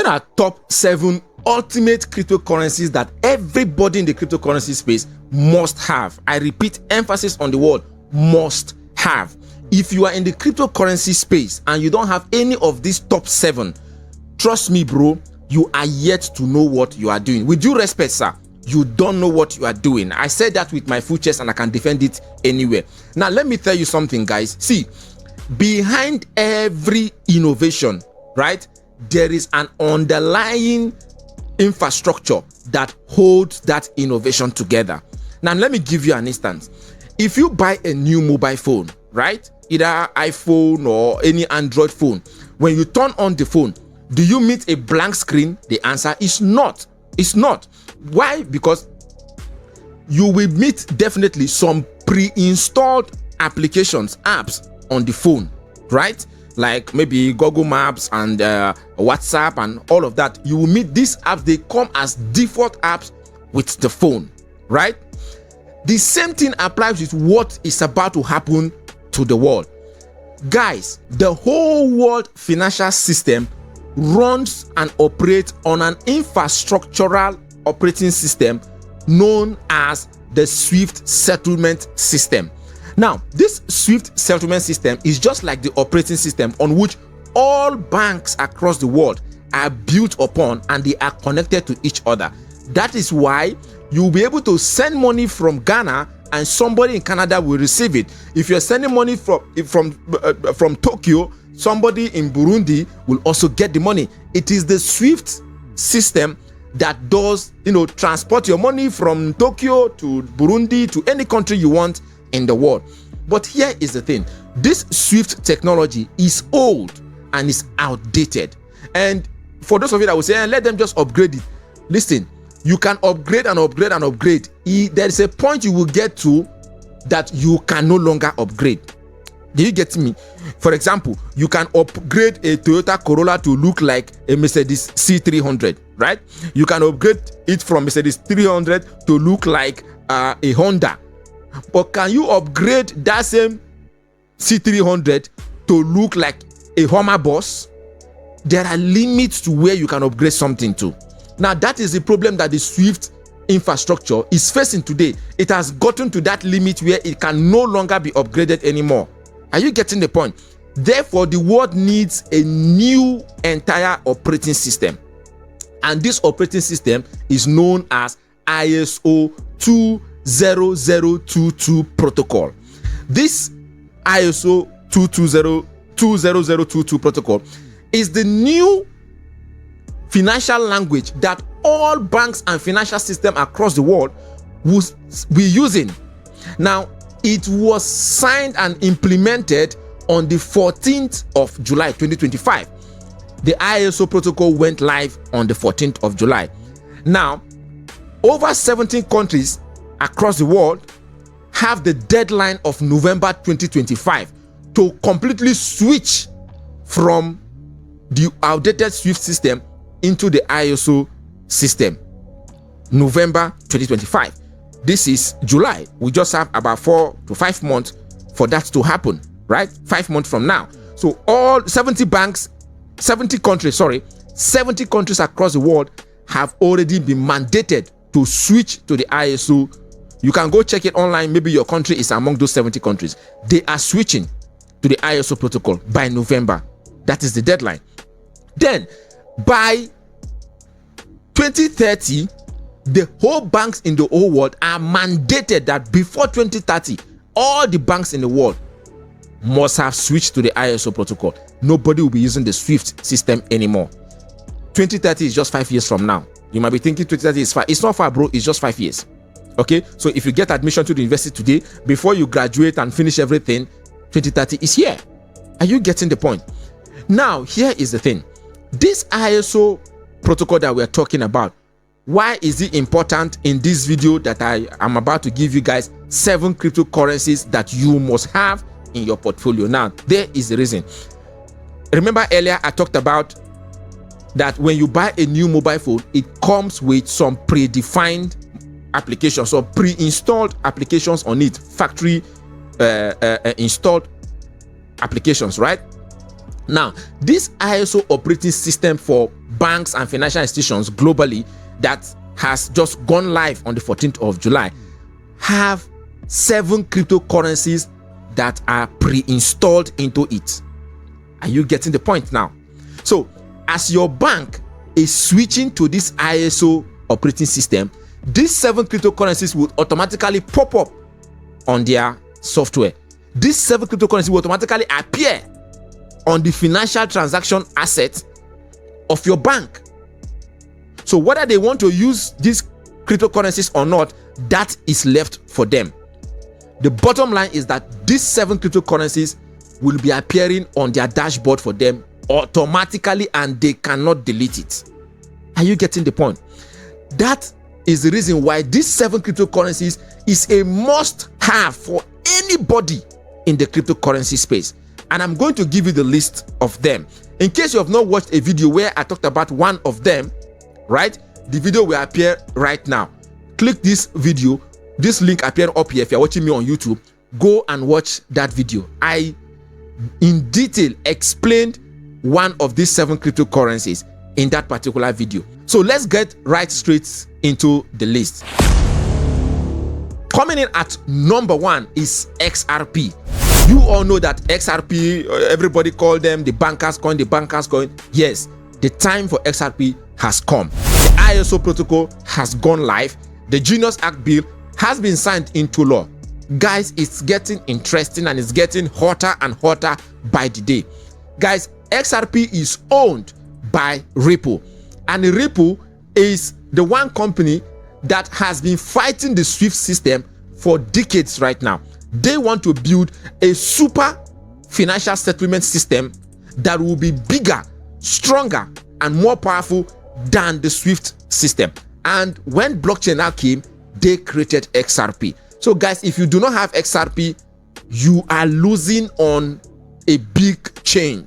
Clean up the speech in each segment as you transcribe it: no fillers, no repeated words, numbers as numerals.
Here are top 7 ultimate cryptocurrencies that everybody in the cryptocurrency space must have. I repeat, emphasis on the word must have. If you are in the cryptocurrency space and you don't have any of these top 7, trust me, bro, you are yet to know what you are doing. With due respect, sir, you don't know what you are doing. I said that with my full chest and I can defend it anywhere. Now, let me tell you something, guys. See, behind every innovation, right, there is an underlying infrastructure that holds that innovation together. Now, let me give you an instance. If you buy a new mobile phone, right, either iPhone or any Android phone, when you turn on the phone, do you meet a blank screen? The answer is not. It's not. Why? Because you will meet definitely some pre-installed applications, apps on the phone, right? Like maybe Google Maps and WhatsApp and all of that. You will meet these apps. They come as default apps with the phone, right? The same thing applies with what is about to happen to the world. Guys, the whole world financial system runs and operates on an infrastructural operating system known as the SWIFT settlement system. Now, this SWIFT settlement system is just like the operating system on which all banks across the world are built upon, and they are connected to each other. That is why you'll be able to send money from Ghana and somebody in Canada will receive it. If you're sending money from Tokyo, somebody in Burundi will also get the money. It is the SWIFT system that does, transport your money from Tokyo to Burundi to any country you want in the world. But here is the thing. This SWIFT technology is old and is outdated. And for those of you that will say, let them just upgrade it. Listen, you can upgrade and upgrade and upgrade. There is a point you will get to that you can no longer upgrade. Do you get me? For example, you can upgrade a Toyota Corolla to look like a Mercedes C300, right? You can upgrade it from Mercedes 300 to look like a Honda. But can you upgrade that same C300 to look like a Hummer Boss? There are limits to where you can upgrade something to. Now, that is the problem that the SWIFT infrastructure is facing today. It has gotten to that limit where it can no longer be upgraded anymore. Are you getting the point? Therefore, the world needs a new entire operating system. And this operating system is known as ISO20022 protocol. This ISO20022 protocol is the new financial language that all banks and financial systems across the world will be using. Now, it was signed and implemented on the 14th of July 2025. The ISO protocol went live on the 14th of July. Now, over 17 countries across the world have the deadline of November 2025 to completely switch from the outdated SWIFT system into the ISO system. November 2025. This is July. We just have about 4 to 5 months for that to happen, right? 5 months from now. So all 70 countries across the world have already been mandated to switch to the ISO. You can go check it online. Maybe your country is among those 70 countries. They are switching to the ISO protocol by November. That is the deadline. Then by 2030, the whole banks in the whole world are mandated that before 2030, all the banks in the world must have switched to the ISO protocol. Nobody will be using the SWIFT system anymore. 2030 is just 5 years from now. You might be thinking 2030 is far. It's not far, bro. It's just 5 years. Okay? So if you get admission to the university today, before you graduate and finish everything, 2030 is here. Are you getting the point? Now, here is the thing. This ISO protocol that we're talking about, why is it important in this video that I am about to give you guys 7 cryptocurrencies that you must have in your portfolio? Now, there is the reason. Remember earlier I talked about that when you buy a new mobile phone, it comes with some predefined applications or pre-installed applications on it, factory installed applications, right? Now, this ISO operating system for banks and financial institutions globally that has just gone live on the 14th of July have 7 cryptocurrencies that are pre-installed into it. Are you getting the point now? So, as your bank is switching to this ISO operating system, these 7 cryptocurrencies will automatically pop up on their software. These 7 cryptocurrencies will automatically appear on the financial transaction assets of your bank. So whether they want to use these cryptocurrencies or not, that is left for them. The bottom line is that these 7 cryptocurrencies will be appearing on their dashboard for them automatically, and they cannot delete it. Are you getting the point? That is the reason why these 7 cryptocurrencies is a must-have for anybody in the cryptocurrency space. And I'm going to give you the list of them. In case you have not watched a video where I talked about one of them, right? The video will appear right now. Click this video. This link appear up here. If you're watching me on YouTube, go and watch that video. I, in detail, explained one of these 7 cryptocurrencies in that particular video. So let's get right straight into the list. Coming in at number 1 is XRP. You all know that XRP, everybody call them the bankers coin, the bankers coin. Yes, the time for XRP has come. The ISO protocol has gone live. The Genius Act bill has been signed into law. Guys, it's getting interesting and it's getting hotter and hotter by the day. Guys, XRP is owned by Ripple, and Ripple is the one company that has been fighting the SWIFT system for decades right now. They want to build a super financial settlement system that will be bigger, stronger, and more powerful than the SWIFT system. And when blockchain now came, they created XRP. So guys, if you do not have XRP, you are losing on a big chain.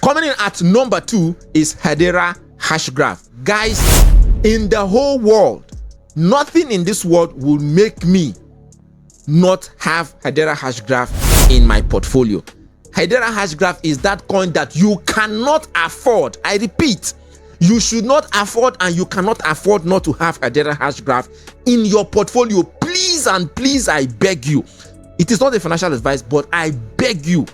Coming in at number 2 is Hedera Hashgraph. Guys, in the whole world, nothing in this world will make me not have Hedera Hashgraph in my portfolio. Hedera Hashgraph is that coin that you cannot afford. I repeat, you should not afford, and you cannot afford not to have Hedera Hashgraph in your portfolio. Please and please, I beg you. It is not a financial advice, but I beg you,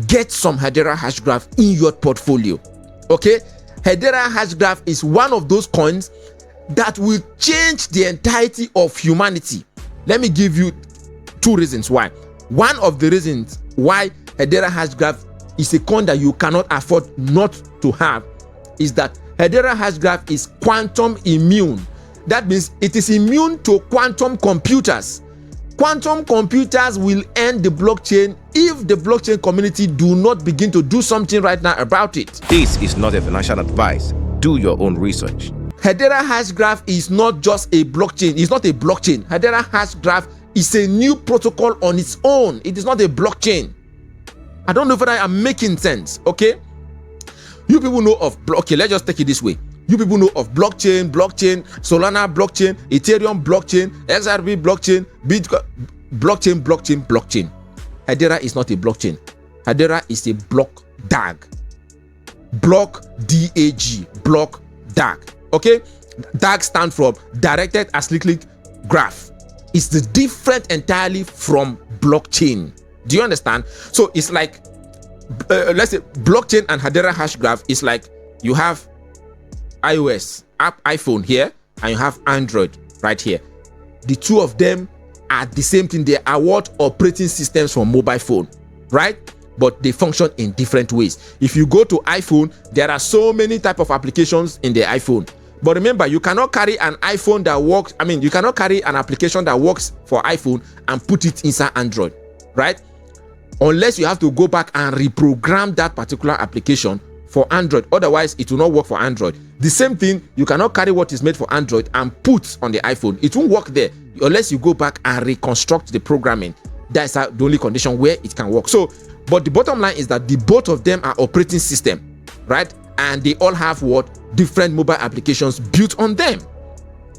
get some Hedera Hashgraph in your portfolio. Okay? Hedera Hashgraph is one of those coins that will change the entirety of humanity. Let me give you 2 reasons why. One of the reasons why Hedera Hashgraph is a coin that you cannot afford not to have is that Hedera Hashgraph is quantum immune. That means it is immune to quantum computers. Quantum computers will end the blockchain if the blockchain community do not begin to do something right now about it. This is not a financial advice. Do your own research. Hedera Hashgraph is not just a blockchain. It's not a blockchain. Hedera Hashgraph is a new protocol on its own. It is not a blockchain. I don't know if I am making sense, okay? You people know of okay, let's just take it this way. You people know of blockchain, Solana blockchain, Ethereum blockchain, XRP blockchain, Bitcoin blockchain. Hedera is not a blockchain. Hedera is a block DAG. Block DAG. Block DAG. Okay? DAG stands for Directed Acyclic Graph. It's the different entirely from blockchain. Do you understand? So it's like let's say blockchain and Hedera Hashgraph is like you have iOS iPhone here and you have Android right here. The two of them are the same thing. They are what operating systems for mobile phone, right? But they function in different ways. If you go to iPhone, there are so many type of applications in the iPhone. But remember, you cannot carry an iPhone that works. You cannot carry an application that works for iPhone and put it inside Android, right? Unless you have to go back and reprogram that particular application for Android. Otherwise, it will not work for Android. The same thing, you cannot carry what is made for Android and put on the iPhone. It won't work there unless you go back and reconstruct the programming. That's the only condition where it can work. So, but the bottom line is that the both of them are operating system, right? And they all have what? Different mobile applications built on them.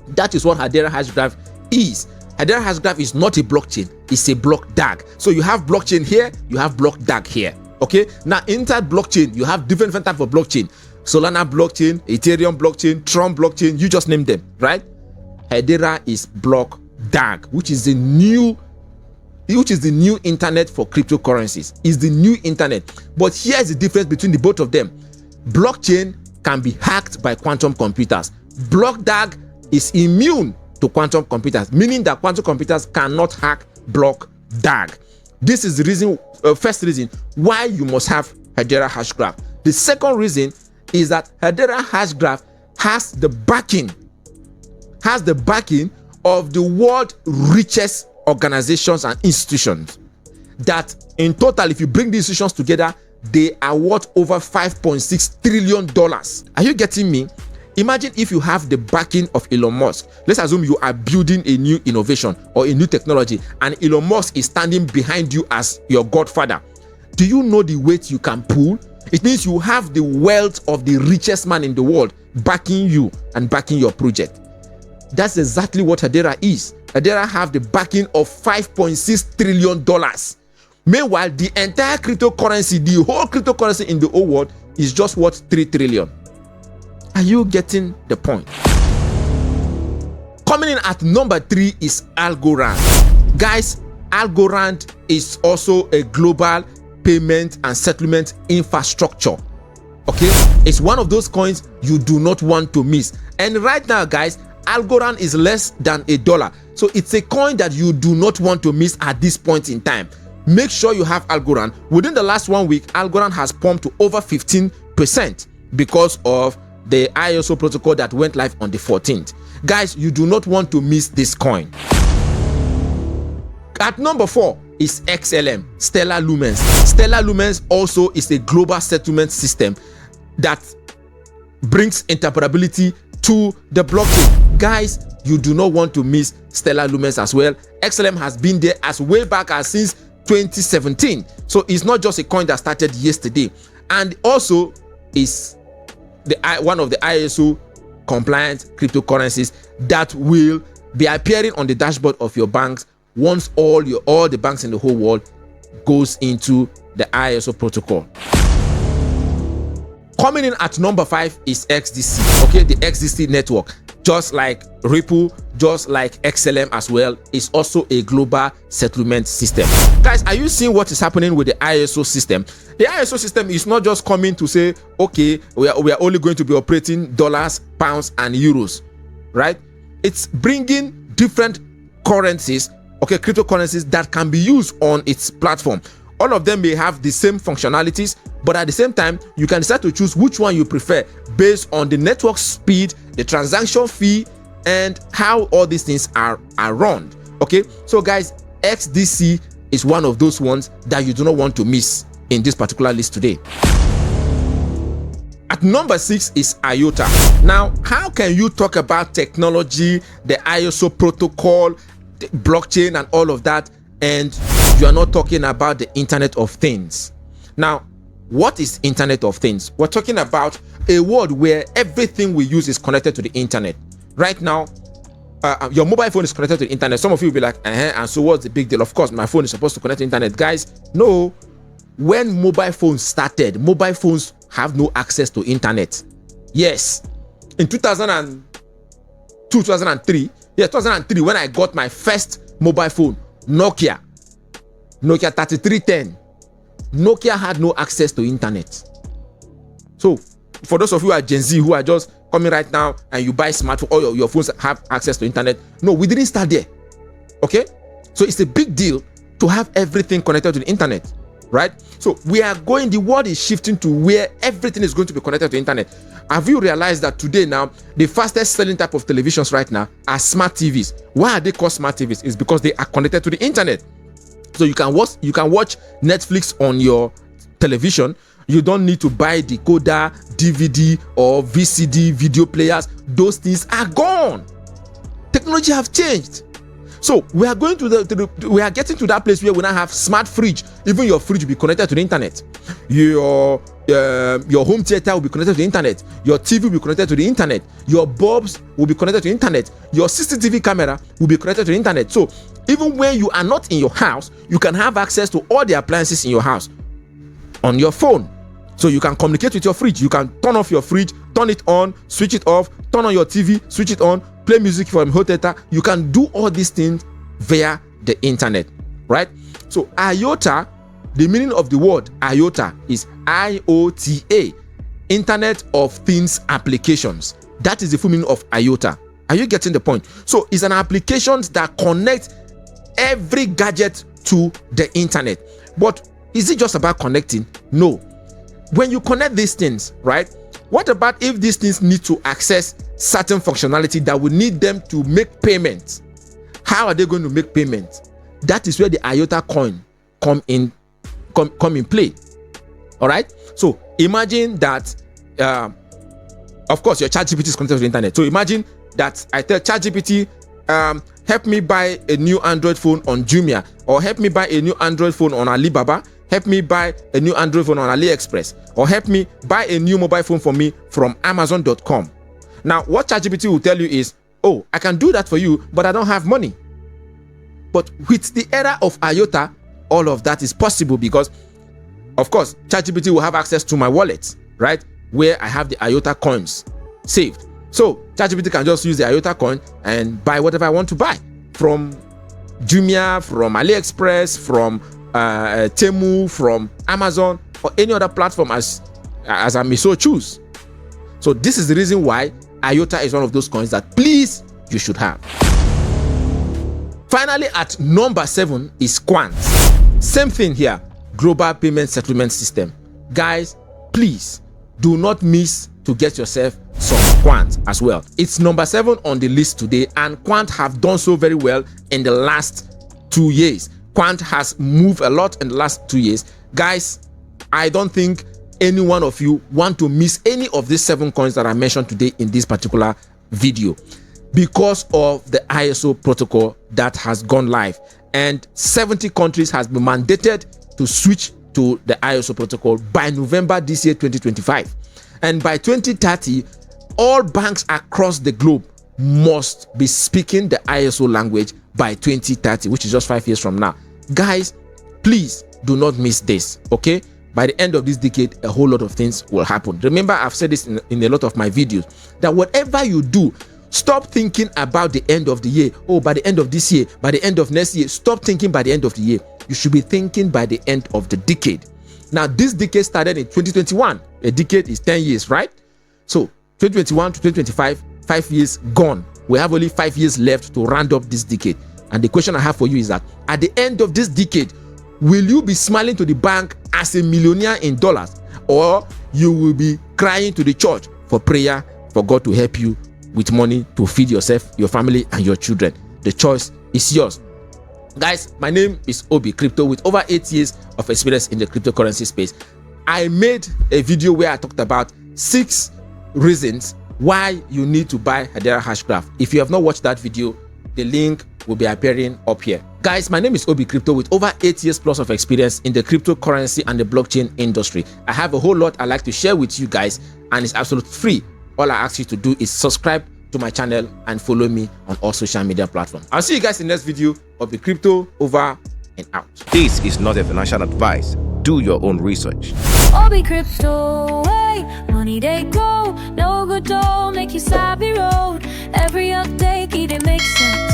That is what Hedera Hashgraph is. Hedera Hashgraph is not a blockchain, it's a block DAG. So you have blockchain here, you have block DAG here. Okay, now inside blockchain, you have different types of blockchain: Solana blockchain, Ethereum blockchain, Tron blockchain, you just name them, right? Hedera is block DAG, which is the new internet for cryptocurrencies. Is the new internet. But here's the difference between the both of them. Blockchain can be hacked by quantum computers. Block DAG is immune to quantum computers, meaning that quantum computers cannot hack block DAG. This is the reason, first reason why you must have Hedera Hashgraph. The second reason is that Hedera Hashgraph has the backing of the world's richest organizations and institutions. That in total, if you bring these institutions together, they are worth over $5.6 trillion. Are you getting me? Imagine if you have the backing of Elon Musk. Let's assume you are building a new innovation or a new technology, and Elon Musk is standing behind you as your godfather. Do you know the weight you can pull? It means you have the wealth of the richest man in the world backing you and backing your project. That's exactly what Hedera is. Hedera have the backing of $5.6 trillion. Meanwhile, the entire cryptocurrency, the whole cryptocurrency in the whole world is just worth $3 trillion. Are you getting the point? Coming in at number 3 is Algorand. Guys, Algorand is also a global payment and settlement infrastructure. Okay, it's one of those coins you do not want to miss. And right now, guys, Algorand is less than $1. So it's a coin that you do not want to miss at this point in time. Make sure you have Algorand. Within the last 1 week, Algorand has pumped to over 15% because of the ISO protocol that went live on the 14th. Guys, you do not want to miss this coin. At number 4 is XLM, Stellar Lumens. Stellar Lumens also is a global settlement system that brings interoperability to the blockchain. Guys, you do not want to miss Stellar Lumens as well. XLM has been there as way back as since 2017. So it's not just a coin that started yesterday, and also is one of the ISO compliant cryptocurrencies that will be appearing on the dashboard of your banks once all the banks in the whole world goes into the ISO protocol. Coming in at number 5 is XDC. Okay, the XDC network, just like Ripple, just like XLM as well, is also a global settlement system. Guys, are you seeing what is happening with the ISO system? The ISO system is not just coming to say, okay, we are only going to be operating dollars, pounds, and euros, right? It's bringing different currencies, okay, cryptocurrencies that can be used on its platform. All of them may have the same functionalities, but at the same time, you can decide to choose which one you prefer based on the network speed, the transaction fee, and how all these things are run. Okay, so guys, XDC is one of those ones that you do not want to miss in this particular list today. At number 6 is IOTA. Now, how can you talk about technology, the ISO protocol, the blockchain, and all of that, and you are not talking about the Internet of Things? Now, what is Internet of Things? We're talking about a world where everything we use is connected to the internet. Right now, your mobile phone is connected to the internet. Some of you will be like, and so what's the big deal? Of course, my phone is supposed to connect to the internet. Guys, no. When mobile phones started, mobile phones have no access to internet. Yes. In 2002, 2003, 2003, when I got my first mobile phone, Nokia 3310, Nokia had no access to internet. So for those of you who are Gen Z, who are just coming right now and you buy smartphone, all your phones have access to internet. No, we didn't start there. Okay, so it's a big deal to have everything connected to the internet, right? So the world is shifting to where everything is going to be connected to the internet. Have you realized that today now the fastest selling type of televisions right now are smart TVs? Why are they called smart TVs? It's because they are connected to the internet. So you can watch Netflix on your television. You don't need to buy decoder, DVD, or VCD video players. Those things are gone. Technology have changed. So we are going we are getting to that place where we now have smart fridge. Even your fridge will be connected to the internet. Your home theater will be connected to the internet. Your TV will be connected to the internet. Your bulbs will be connected to the internet. Your CCTV camera will be connected to the internet. So even when you are not in your house, you can have access to all the appliances in your house on your phone. So you can communicate with your fridge. You can turn off your fridge, turn it on, switch it off, turn on your TV, switch it on, play music from home theater. You can do all these things via the internet, right? So IOTA, the meaning of the word IOTA is IOTA, Internet of Things Applications. That is the full meaning of IOTA. Are you getting the point? So it's an application that connects every gadget to the internet. But is it just about connecting? No. When you connect these things, right? What about if these things need to access certain functionality that will need them to make payments? How are they going to make payments? That is where the IOTA coin come in play. All right. So imagine that, of course, your ChatGPT is connected to the internet. So imagine that I tell ChatGPT, help me buy a new Android phone on Jumia, or help me buy a new Android phone on Alibaba, help me buy a new Android phone on AliExpress, or help me buy a new mobile phone for me from Amazon.com. Now, what ChatGPT will tell you is, oh, I can do that for you, but I don't have money. But with the era of IOTA, all of that is possible because, of course, ChatGPT will have access to my wallet, right? Where I have the IOTA coins saved. So ChatGPT can just use the IOTA coin and buy whatever I want to buy from Jumia, from AliExpress, from Temu, from Amazon, or any other platform as I may so choose. So this is the reason why IOTA is one of those coins that please you should have. Finally, at number 7 is Quant. Same thing here, global payment settlement system. Guys, please do not miss to get yourself some Quant as well. It's number 7 on the list today, and Quant have done so very well in the last 2 years. Quant has moved a lot in the last 2 years. Guys, I don't think any one of you want to miss any of these 7 coins that I mentioned today in this particular video, because of the ISO protocol that has gone live, and 70 countries has been mandated to switch to the ISO protocol by November this year 2025, and by 2030 all banks across the globe must be speaking the ISO language by 2030, which is just 5 years from now. Guys, please do not miss this. Okay, by the end of this decade, a whole lot of things will happen. Remember, I've said this in a lot of my videos, that whatever you do, stop thinking about the end of the year. Oh, by the end of this year, by the end of next year. Stop thinking by the end of the year. You should be thinking by the end of the decade. Now, this decade started in 2021. A decade is 10 years, right? So 2021 to 2025, 5 years gone. We have only 5 years left to round up this decade. And the question I have for you is that at the end of this decade, will you be smiling to the bank as a millionaire in dollars, or you will be crying to the church for prayer for God to help you with money to feed yourself, your family, and your children? The choice is yours. Guys, my name is Obi Crypto with over 8 years of experience in the cryptocurrency space. I made a video where I talked about 6 reasons why you need to buy Hedera Hashgraph. If you have not watched that video, the link will be appearing up here. Guys, my name is Obi Crypto with over 8 years plus of experience in the cryptocurrency and the blockchain industry. I have a whole lot I'd like to share with you guys, and it's absolutely free. All I ask you to do is subscribe to my channel and follow me on all social media platforms. I'll see you guys in the next video. Obi Crypto, over and out. This is not a financial advice. Do your own research. Obi Crypto, hey, money they grow, no good don't make you savvy road. Every update, it makes sense.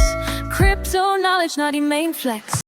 Crypto knowledge, not your main flex.